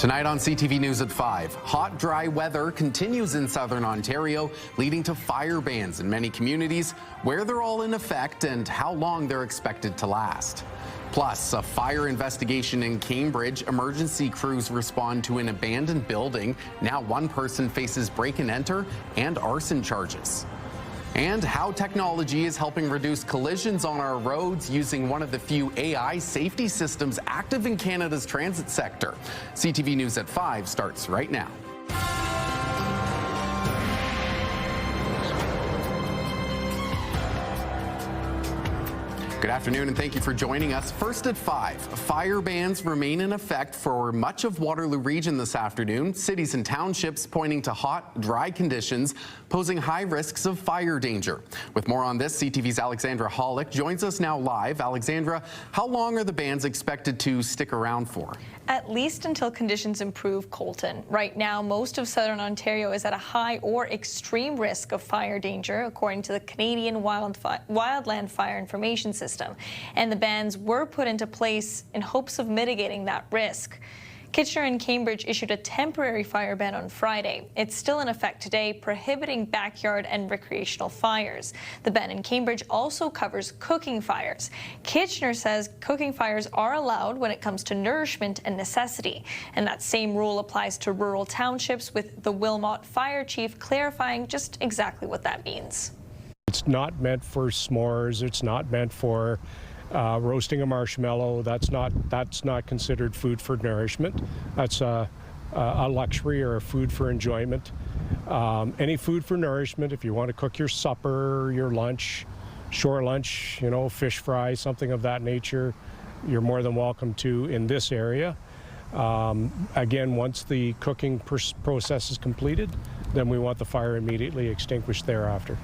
Tonight on CTV News at 5, hot, dry weather continues in southern Ontario, leading to fire bans in many communities, where they're all in effect and how long they're expected to last. Plus, a fire investigation in Cambridge. Emergency crews respond to an abandoned building. Now one person faces break and enter and arson charges. And how technology is helping reduce collisions on our roads using one of the few AI safety systems active in Canada's transit sector. CTV News at 5 starts right now. Good afternoon and thank you for joining us. First at 5, fire bans remain in effect for much of Waterloo Region this afternoon. Cities and townships pointing to hot, dry conditions, posing high risks of fire danger. With more on this, CTV's Alexandra Hollick joins us now live. Alexandra, how long are the bans expected to stick around for? At least until conditions improve, Colton. Right now, most of southern Ontario is at a high or extreme risk of fire danger, according to the Canadian Wildland Fire Information System. And the bans were put into place in hopes of mitigating that risk. Kitchener and Cambridge issued a temporary fire ban on Friday. It's still in effect today, prohibiting backyard and recreational fires. The ban in Cambridge also covers cooking fires. Kitchener says cooking fires are allowed when it comes to nourishment and necessity. And that same rule applies to rural townships, with the Wilmot Fire Chief clarifying just exactly what that means. It's not meant for s'mores. It's not meant for roasting a marshmallow. That's not considered food for nourishment. That's a luxury or a food for enjoyment. Any food for nourishment, if you want to cook your supper, your lunch, shore lunch, you know, fish fry, something of that nature, you're more than welcome to in this area. Again, once the cooking process is completed, then we want the fire immediately extinguished thereafter.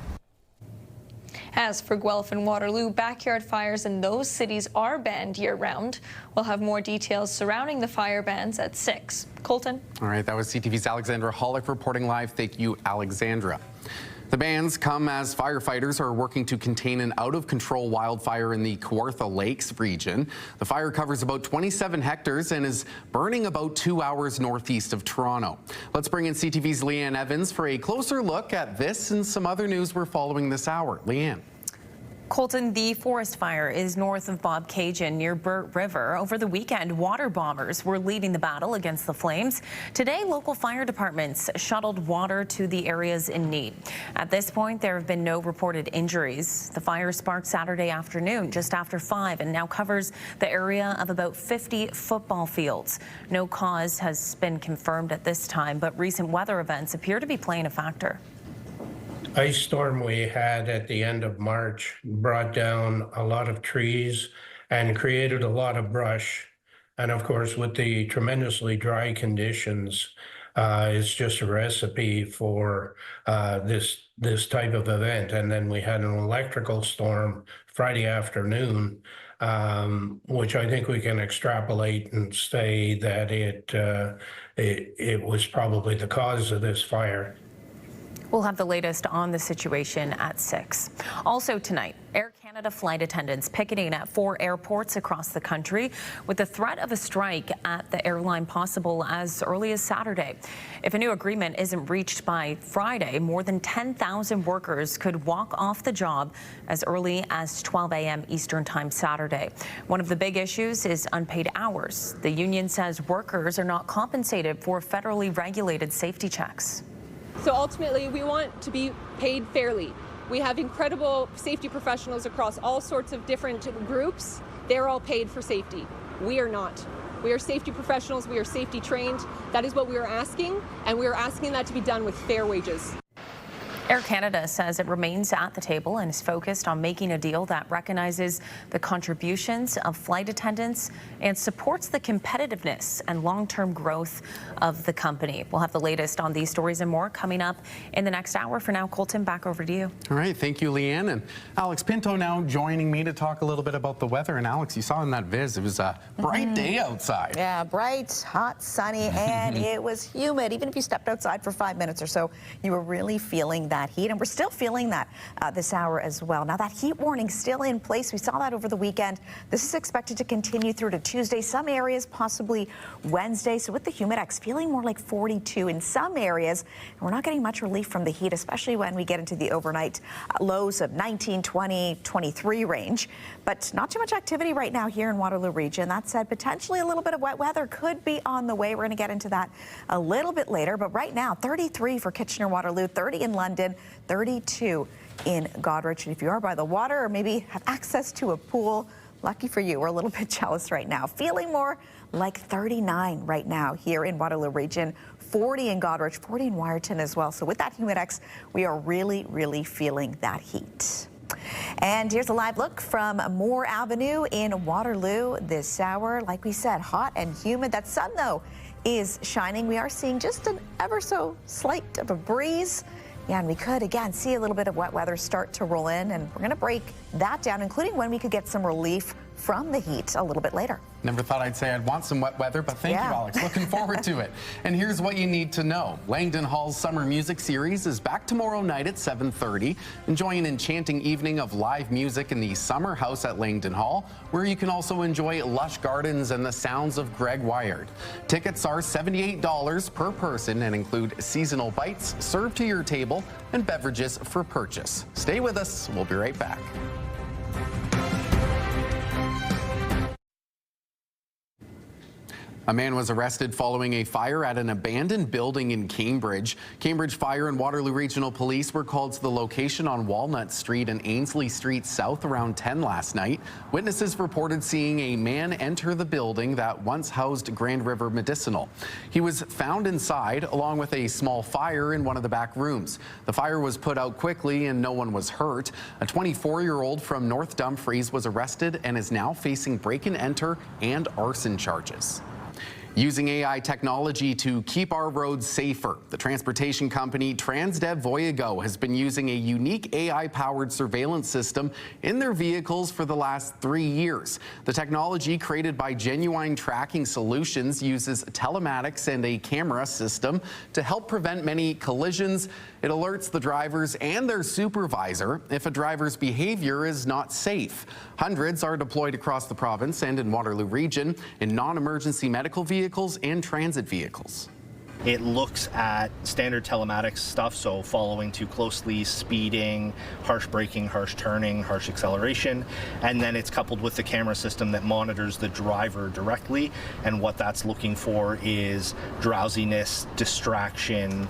As for Guelph and Waterloo, backyard fires in those cities are banned year-round. We'll have more details surrounding the fire bans at 6. Colton? All right, that was CTV's Alexandra Hollick reporting live. Thank you, Alexandra. The bans come as firefighters are working to contain an out-of-control wildfire in the Kawartha Lakes region. The fire covers about 27 hectares and is burning about 2 hours northeast of Toronto. Let's bring in CTV's Leanne Evans for a closer look at this and some other news we're following this hour. Leanne. Colton, the forest fire is north of Bobcaygeon near Burt River. Over the weekend, water bombers were leading the battle against the flames. Today, local fire departments shuttled water to the areas in need. At this point, there have been no reported injuries. The fire sparked Saturday afternoon, just after 5, and now covers the area of about 50 football fields. No cause has been confirmed at this time, but recent weather events appear to be playing a factor. Ice storm we had at the end of March brought down a lot of trees and created a lot of brush. And of course, with the tremendously dry conditions, it's just a recipe for this type of event. And then we had an electrical storm Friday afternoon, which I think we can extrapolate and say that it was probably the cause of this fire. We'll have the latest on the situation at 6. Also tonight, Air Canada flight attendants picketing at 4 airports across the country with the threat of a strike at the airline possible as early as Saturday. If a new agreement isn't reached by Friday, more than 10,000 workers could walk off the job as early as 12 a.m. Eastern Time Saturday. One of the big issues is unpaid hours. The union says workers are not compensated for federally regulated safety checks. So ultimately, we want to be paid fairly. We have incredible safety professionals across all sorts of different groups. They're all paid for safety. We are not. We are safety professionals. We are safety trained. That is what we are asking, and we are asking that to be done with fair wages. Air Canada says it remains at the table and is focused on making a deal that recognizes the contributions of flight attendants and supports the competitiveness and long-term growth of the company. We'll have the latest on these stories and more coming up in the next hour. For now, Colton, back over to you. All right, thank you, Leanne. And Alex Pinto now joining me to talk a little bit about the weather. And Alex, you saw in that viz, it was a bright day outside. Yeah, bright, hot, sunny, and it was humid. Even if you stepped outside for 5 minutes or so, you were really feeling that that heat, and we're still feeling that this hour as well. Now, that heat warning still in place. We saw that over the weekend. This is expected to continue through to Tuesday. Some areas possibly Wednesday. So with the humidex feeling more like 42 in some areas, and we're not getting much relief from the heat, especially when we get into the overnight lows of 19, 20, 23 range. But not too much activity right now here in Waterloo Region. That said, potentially a little bit of wet weather could be on the way. We're going to get into that a little bit later. But right now, 33 for Kitchener-Waterloo, 30 in London, 32 in Goderich. And if you are by the water or maybe have access to a pool, lucky for you, we're a little bit jealous right now. Feeling more like 39 right now here in Waterloo Region, 40 in Goderich, 40 in Wyerton as well. So with that humidex, we are really, really feeling that heat. And here's a live look from Moore Avenue in Waterloo this hour. Like we said, hot and humid. That sun, though, is shining. We are seeing just an ever so slight of a breeze. Yeah, and we could, again, see a little bit of wet weather start to roll in, and we're going to break that down, including when we could get some relief from the heat a little bit later. Never thought I'd say I'd want some wet weather, but thank you, Alex. Looking forward to it. And here's what you need to know. Langdon Hall's Summer Music Series is back tomorrow night at 7:30. Enjoy an enchanting evening of live music in the Summer House at Langdon Hall, where you can also enjoy lush gardens and the sounds of Greg Wired. Tickets are $78 per person and include seasonal bites served to your table and beverages for purchase. Stay with us. We'll be right back. A man was arrested following a fire at an abandoned building in Cambridge. Cambridge Fire and Waterloo Regional Police were called to the location on Walnut Street and Ainsley Street South around 10 last night. Witnesses reported seeing a man enter the building that once housed Grand River Medicinal. He was found inside along with a small fire in one of the back rooms. The fire was put out quickly and no one was hurt. A 24-year-old from North Dumfries was arrested and is now facing break-and-enter and arson charges. Using AI technology to keep our roads safer, the transportation company Transdev Voyago has been using a unique AI-powered surveillance system in their vehicles for the last 3 years. The technology, created by Genuine Tracking Solutions, uses telematics and a camera system to help prevent many collisions. It alerts the drivers and their supervisor if a driver's behavior is not safe. Hundreds are deployed across the province and in Waterloo Region in non-emergency medical vehicles and transit vehicles. It looks at standard telematics stuff, so following too closely, speeding, harsh braking, harsh turning, harsh acceleration, and then it's coupled with the camera system that monitors the driver directly, and what that's looking for is drowsiness, distraction,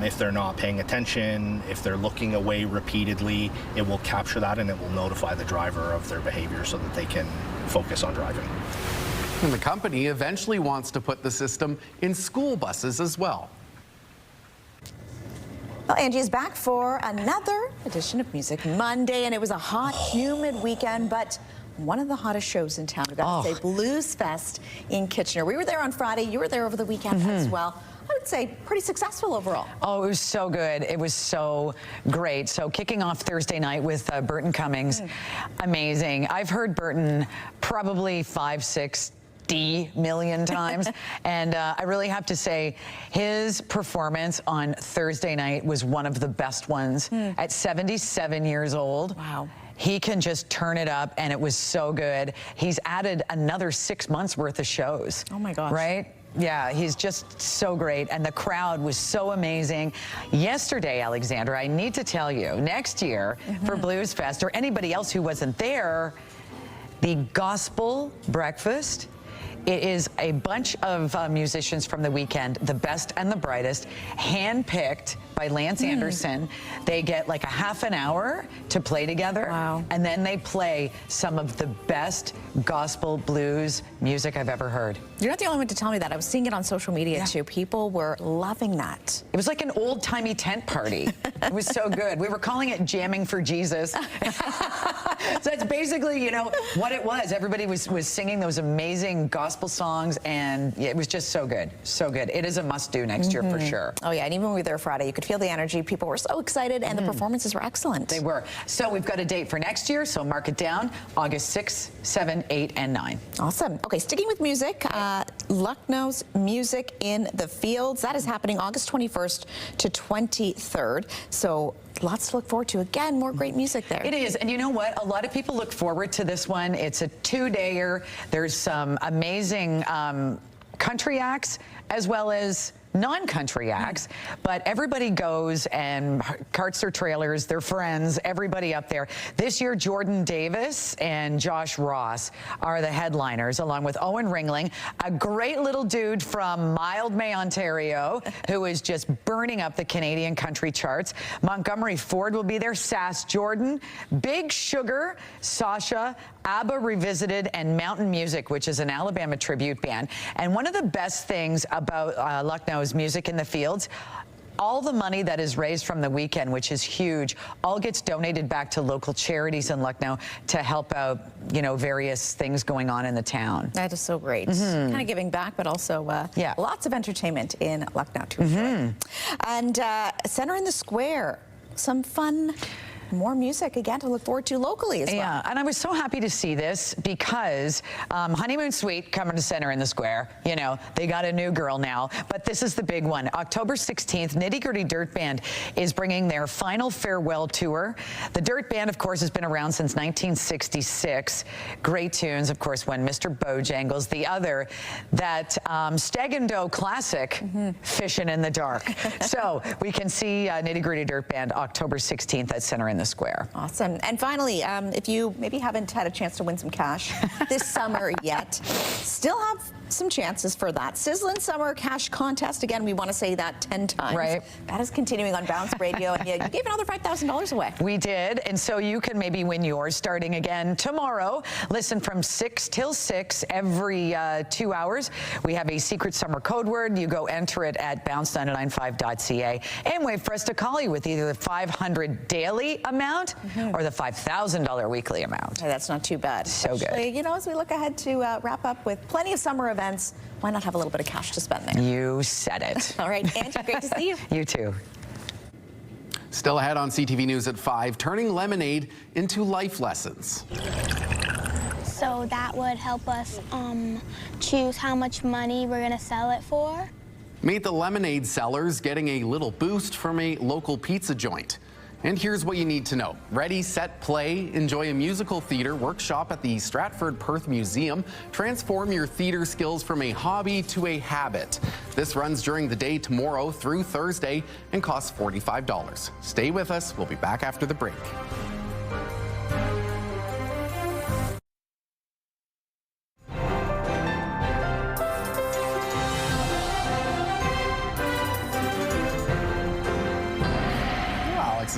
if they're not paying attention, if they're looking away repeatedly, it will capture that and it will notify the driver of their behavior so that they can focus on driving. And the company eventually wants to put the system in school buses as well. Well, Angie is back for another edition of Music Monday, and it was a hot, humid weekend, but one of the hottest shows in town. We've got to say, Blues Fest in Kitchener. We were there on Friday. You were there over the weekend as well. I would say pretty successful overall. Oh, it was so good. It was so great. So kicking off Thursday night with Burton Cummings, amazing. I've heard Burton probably 5, 6 million times. And I really have to say his performance on Thursday night was one of the best ones. At 77 years old. Wow. He can just turn it up, and it was so good. He's added another 6 months worth of shows. Oh my gosh. Right? Yeah, he's just so great, and the crowd was so amazing. Yesterday, Alexandra, I need to tell you, next year for Blues Fest, or anybody else who wasn't there, the gospel breakfast. It is a bunch of musicians from the weekend, the best and the brightest, handpicked by Lance Anderson. They get like a half an hour to play together. Wow. And then they play some of the best gospel blues music I've ever heard. You're not the only one to tell me that. I was seeing it on social media too. People were loving that. It was like an old-timey tent party. It was so good. We were calling it Jamming for Jesus. So that's basically, you know, what it was. Everybody was singing those amazing gospel songs, and it was just so good. So good. It is a must-do next year for sure. Oh, yeah, and even when we were there Friday, you could feel the energy. People were so excited, and the performances were excellent. They were. So we've got a date for next year, so mark it down, August 6, 7, 8, and 9. Awesome. Okay, sticking with music, Lucknow's Music in the Fields. That is happening August 21st to 23rd. So lots to look forward to. Again, more great music there. It is. And you know what? A lot of people look forward to this one. It's a two-dayer. There's some amazing country acts as well as non-country acts, but everybody goes and carts their trailers, their friends, everybody up there. This year, Jordan Davis and Josh Ross are the headliners, along with Owen Ringling, a great little dude from Mildmay, Ontario, who is just burning up the Canadian country charts. Montgomery Ford will be there, Sass Jordan, Big Sugar, Sasha, ABBA Revisited, and Mountain Music, which is an Alabama tribute band. And one of the best things about Lucknow's Music in the Fields, all the money that is raised from the weekend, which is huge, all gets donated back to local charities in Lucknow to help out, you know, various things going on in the town. That is so great. Kind of giving back, but also lots of entertainment in Lucknow to enjoy. And Center in the Square, some fun. More music, again, to look forward to locally as well. Yeah, and I was so happy to see this because Honeymoon Suite coming to Center in the Square. You know, they got a new girl now, but this is the big one. October 16th, Nitty Gritty Dirt Band is bringing their final farewell tour. The Dirt Band, of course, has been around since 1966. Great tunes, of course, when Mr. Bojangles, the other, that Stag and Doe classic, Fishing in the Dark. So we can see Nitty Gritty Dirt Band October 16th at Center in the Square. Awesome. And finally, if you maybe haven't had a chance to win some cash this summer yet, still have some chances for that. Sizzlin' Summer Cash Contest. Again, we want to say that 10 times. Right. That is continuing on Bounce Radio. And you gave another $5,000 away. We did. And so you can maybe win yours starting again tomorrow. Listen from 6 till 6 every 2 hours. We have a secret summer code word. You go enter it at bounce995.ca and wait for us to call you with either the $500 daily amount or the $5,000 weekly amount. Hey, that's not too bad. So good. You know, as we look ahead to wrap up with plenty of summer events, why not have a little bit of cash to spend there? You said it. All right, Angie, great to see you. You too. Still ahead on CTV News at 5, turning lemonade into life lessons. So that would help us choose how much money we're going to sell it for. Meet the lemonade sellers getting a little boost from a local pizza joint. And here's what you need to know. Ready, set, play. Enjoy a musical theater workshop at the Stratford Perth Museum. Transform your theater skills from a hobby to a habit. This runs during the day tomorrow through Thursday and costs $45. Stay with us. We'll be back after the break.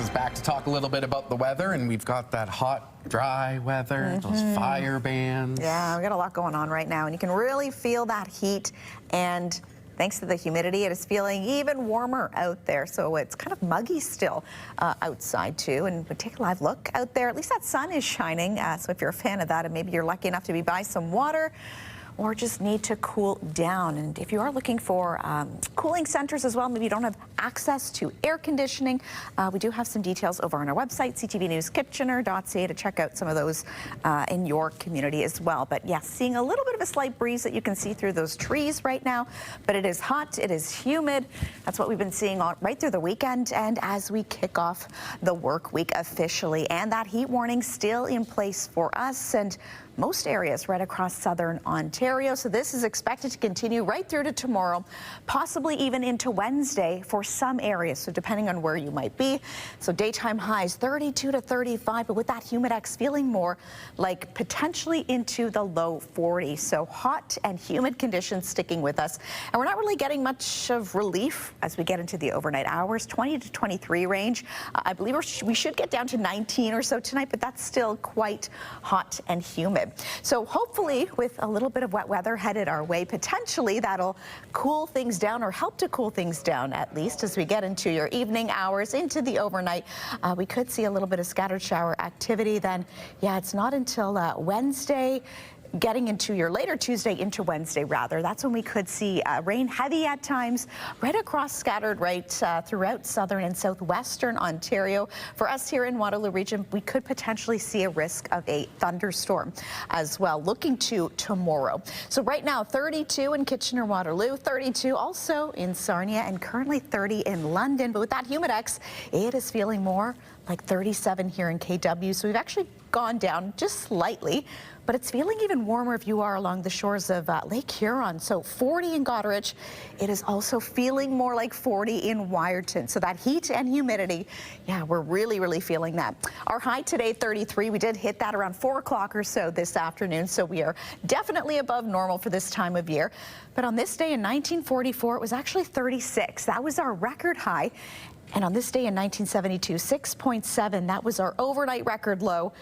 Is back to talk a little bit about the weather, and we've got that hot, dry weather, those fire bans. Yeah, we got a lot going on right now, and you can really feel that heat, and thanks to the humidity, it is feeling even warmer out there, so it's kind of muggy still outside too, and we take a live look out there. At least that sun is shining, so if you're a fan of that and maybe you're lucky enough to be by some water, or just need to cool down. And if you are looking for cooling centers as well, maybe you don't have access to air conditioning, we do have some details over on our website, ctvnewskitchener.ca, to check out some of those in your community as well. But yes, seeing a little bit of a slight breeze that you can see through those trees right now, but it is hot, it is humid. That's what we've been seeing right through the weekend and as we kick off the work week officially. And that heat warning still in place for us and most areas right across southern Ontario. So this is expected to continue right through to tomorrow, possibly even into Wednesday for some areas. So depending on where you might be. So daytime highs 32 to 35, but with that humidex feeling more like potentially into the low 40s. So hot and humid conditions sticking with us. And we're not really getting much of relief as we get into the overnight hours, 20 to 23 range. I believe we should get down to 19 or so tonight, but that's still quite hot and humid. So hopefully with a little bit of of wet weather headed our way. Potentially that'll cool things down, or help to cool things down at least as we get into your evening hours, into the overnight. We could see a little bit of scattered shower activity. Then, yeah, it's not until Wednesday, getting into your later Tuesday into Wednesday, rather. That's when we could see rain heavy at times right across scattered throughout southern and southwestern Ontario. For us here in Waterloo Region, we could potentially see a risk of a thunderstorm as well, looking to tomorrow. So right now, 32 in Kitchener-Waterloo, 32 also in Sarnia, and currently 30 in London. But with that humidex, it is feeling more like 37 here in KW. So we've actually gone down just slightly, but it's feeling even warmer if you are along the shores of Lake Huron. So 40 in Goderich. It is also feeling more like 40 in Wyerton. So that heat and humidity, yeah, we're really feeling that. Our high today, 33. We did hit that around 4 o'clock or so this afternoon. So we are definitely above normal for this time of year. But on this day in 1944, it was actually 36. That was our record high. And on this day in 1972, 6.7, that was our overnight record low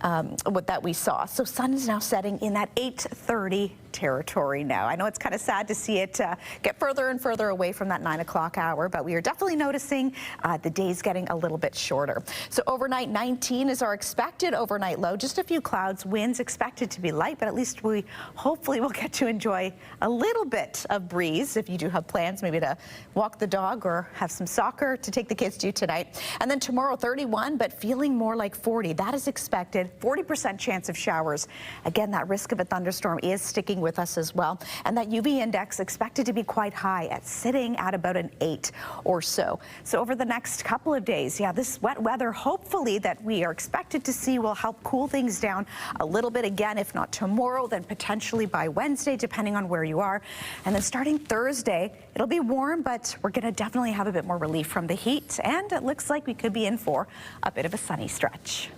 that we saw. So sun is now setting in that 8:30 territory now. I know it's kind of sad to see it get further and further away from that 9 o'clock hour, but we are definitely noticing the days getting a little bit shorter. So overnight 19 is our expected overnight low. Just a few clouds, winds expected to be light, but at least we hopefully will get to enjoy a little bit of breeze if you do have plans maybe to walk the dog or have some soccer to take the kids to tonight. And then tomorrow 31, but feeling more like 40. That is expected. 40% chance of showers. Again, that risk of a thunderstorm is sticking with us as well. And that UV index expected to be quite high, sitting at about an 8 or so. So over the next couple of days, yeah, this wet weather hopefully that we are expected to see will help cool things down a little bit again, if not tomorrow, then potentially by Wednesday, depending on where you are. And then starting Thursday, it'll be warm, but we're going to definitely have a bit more relief from the heat. And it looks like we could be in for a bit of a sunny stretch.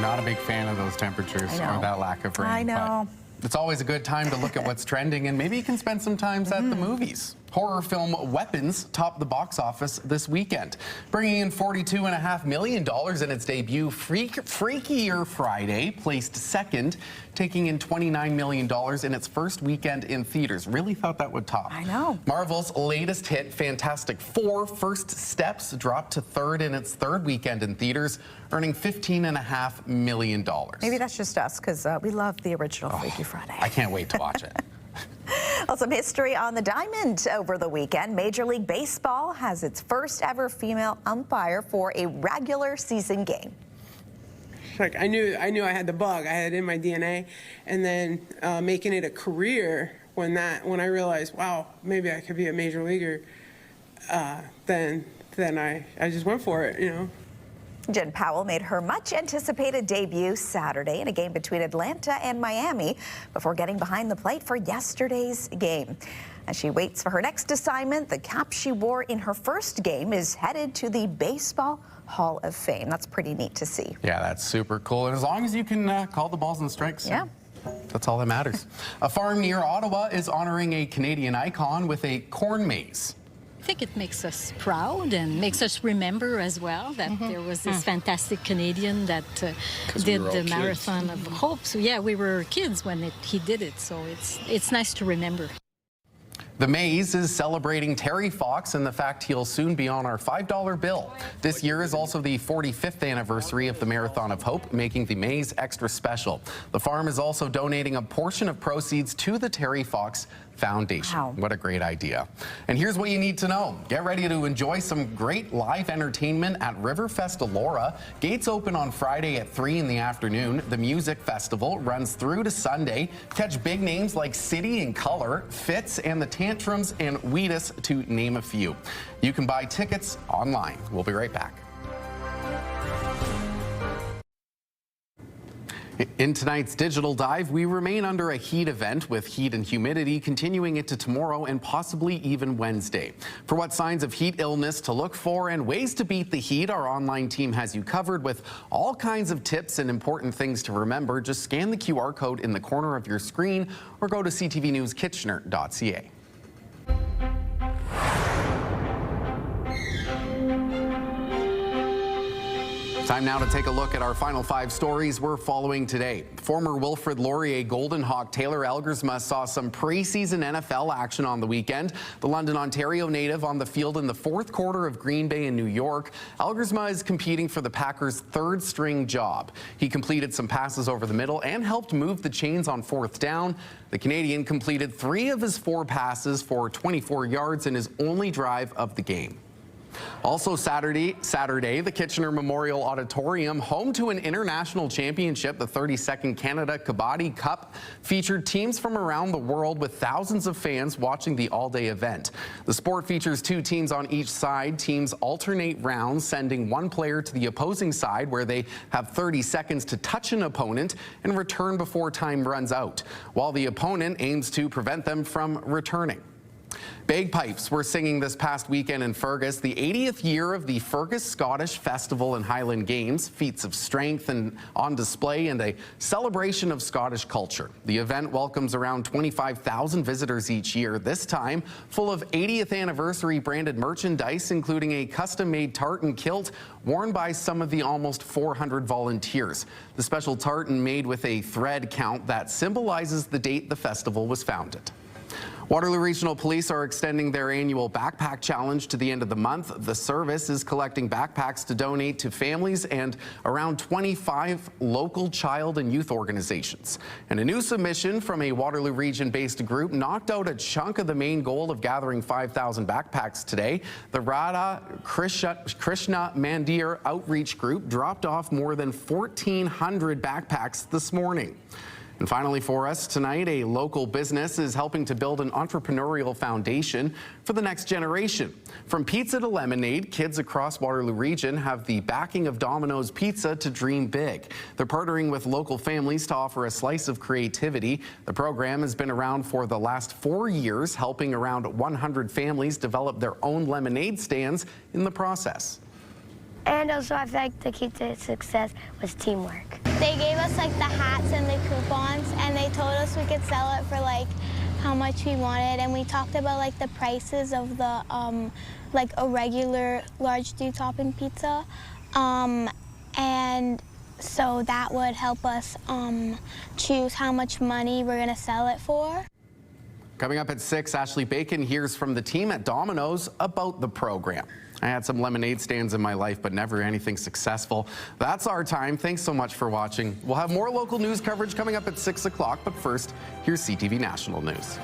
Not a big fan of those temperatures or that lack of rain. I know. But it's always a good time to look at what's trending, and maybe you can spend some time at the movies. Horror film Weapons topped the box office this weekend, bringing in $42.5 million in its debut. Freakier Friday placed second, taking in $29 million in its first weekend in theaters. Really thought that would top. I know. Marvel's latest hit, Fantastic Four: First Steps, dropped to third in its third weekend in theaters, earning $15.5 million. Maybe that's just us, because we love the original Freaky Friday. I can't wait to watch it. Well, some history on the diamond over the weekend. Major League Baseball has its first ever female umpire for a regular season game. Like I knew I had the bug. I had it in my DNA, and then making it a career when I realized, wow, maybe I could be a major leaguer. Then I just went for it, you know. Jen Powell made her much-anticipated debut Saturday in a game between Atlanta and Miami before getting behind the plate for yesterday's game. As she waits for her next assignment, the cap she wore in her first game is headed to the Baseball Hall of Fame. That's pretty neat to see. Yeah, that's super cool. And as long as you can call the balls and strikes, yeah, that's all that matters. A farm near Ottawa is honoring a Canadian icon with a corn maze. I think it makes us proud and makes us remember as well that there was this fantastic Canadian that did the Marathon of Hope. So yeah, we were kids when he did it, so it's nice to remember. The maze is celebrating Terry Fox and the fact he'll soon be on our $5 bill. This year is also the 45th anniversary of the Marathon of Hope, making the maze extra special. The farm is also donating a portion of proceeds to the Terry Fox Foundation. Wow. What a great idea. And here's what you need to know. Get ready to enjoy some great live entertainment at Riverfest Elora. Gates open on Friday at 3 in the afternoon. The music festival runs through to Sunday. Catch big names like City and Color, Fitz, and the Tantrums and Wheatus, to name a few. You can buy tickets online. We'll be right back. In tonight's Digital Dive, we remain under a heat event with heat and humidity continuing into tomorrow and possibly even Wednesday. For what signs of heat illness to look for and ways to beat the heat, our online team has you covered with all kinds of tips and important things to remember. Just scan the QR code in the corner of your screen or go to ctvnewskitchener.ca. Time now to take a look at our final 5 stories we're following today. Former Wilfrid Laurier Goldenhawk Taylor Elgersma saw some preseason NFL action on the weekend. The London, Ontario native on the field in the 4th quarter of Green Bay in New York. Elgersma is competing for the Packers' 3rd string job. He completed some passes over the middle and helped move the chains on 4th down. The Canadian completed 3 of his 4 passes for 24 yards in his only drive of the game. Also Saturday, the Kitchener Memorial Auditorium, home to an international championship, the 32nd Canada Kabaddi Cup, featured teams from around the world with thousands of fans watching the all-day event. The sport features 2 teams on each side. Teams alternate rounds, sending one player to the opposing side where they have 30 seconds to touch an opponent and return before time runs out, while the opponent aims to prevent them from returning. Bagpipes were singing this past weekend in Fergus, the 80th year of the Fergus Scottish Festival and Highland Games, feats of strength and on display and a celebration of Scottish culture. The event welcomes around 25,000 visitors each year, this time full of 80th anniversary branded merchandise, including a custom-made tartan kilt worn by some of the almost 400 volunteers. The special tartan made with a thread count that symbolizes the date the festival was founded. Waterloo Regional Police are extending their annual backpack challenge to the end of the month. The service is collecting backpacks to donate to families and around 25 local child and youth organizations. And a new submission from a Waterloo Region-based group knocked out a chunk of the main goal of gathering 5,000 backpacks today. The Radha Krishna Mandir Outreach Group dropped off more than 1,400 backpacks this morning. And finally for us tonight, a local business is helping to build an entrepreneurial foundation for the next generation. From pizza to lemonade, kids across Waterloo Region have the backing of Domino's Pizza to dream big. They're partnering with local families to offer a slice of creativity. The program has been around for the last 4 years, helping around 100 families develop their own lemonade stands in the process. And also I feel like the key to success was teamwork. They gave us like the hats and the coupons, and they told us we could sell it for like how much we wanted, and we talked about like the prices of the like a regular large dew topping pizza, and so that would help us choose how much money we're gonna sell it for. Coming up at 6, Ashley Bacon hears from the team at Domino's about the program. I had some lemonade stands in my life, but never anything successful. That's our time. Thanks so much for watching. We'll have more local news coverage coming up at 6 o'clock, but first, here's CTV National News.